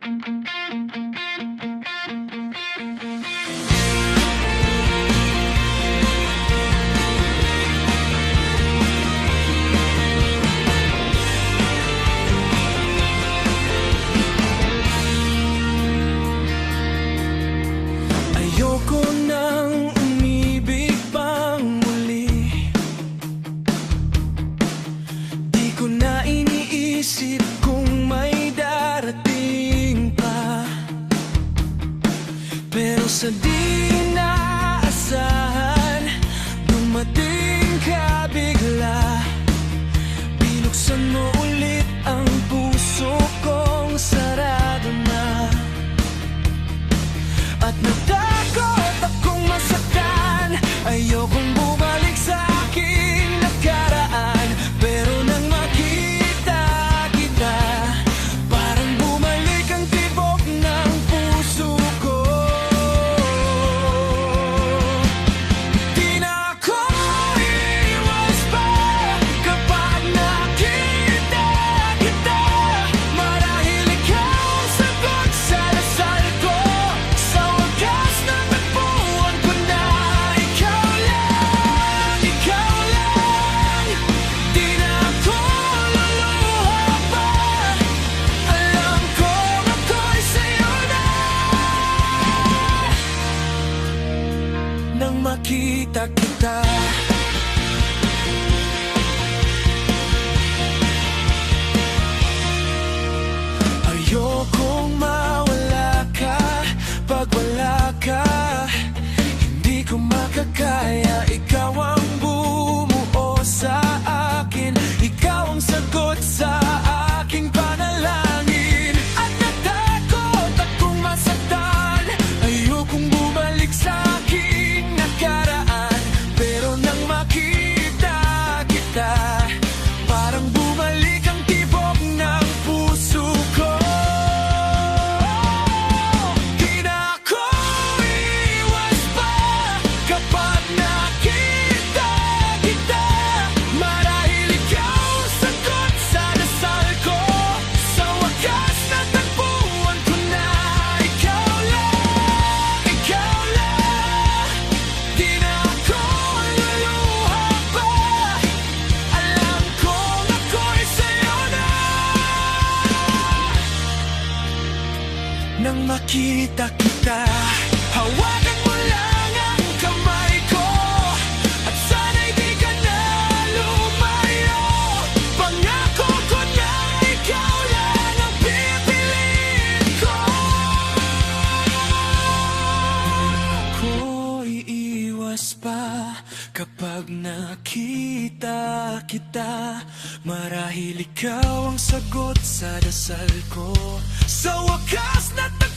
Ayoko nang umibig pang muli. Di ko na iniisip kung may darating pa. Pero sa di inaasahan, dumating ka bigla. Binuksan mo ulit ang puso kong sarado na. At natakot akong masaktan. Ayokong bumalik sa aking nakaraan. Pero nang makita kita, parang bumalik ang tibok ng puso ko. Di na ako iwas pa kapag nakita kita. Marahil ikaw ang sagot sa dasal ko. Sa wakas natagpuan ko na ikaw lang, ikaw lang. Di na ako luluha pa. Alam kong ako'y sa'yo na. Nang makita kita, ayokong mawala ka. Pag wala ka, hindi ko makakaya. Ikaw ang bumuo sa akin. Ikaw ang sagot sa aking panalangin. At natakot akong masaktan. Ayokong bumalik sa aking nakaraan. Pero nang makita kita, parang bumalik ang tibok ng puso ko. Di na ako iwas pa kapag nakita kita. Marahil ikaw ang sagot sa dasal ko. Sa wakas natagpuan ko na ikaw lang, ikaw lang. Di na ako luluha pa. Alam kong ako'y sa'yo na. Nang makita kita, hawakan mo lang ang kamay ko. At sana'y di ka na lumayo. Pangako ko na ikaw lang ang pipiliin ko. Ako iiwas pa kapag nakita kita. Marahil ikaw ang sagot sa dasal ko. Sa wakas natagpuan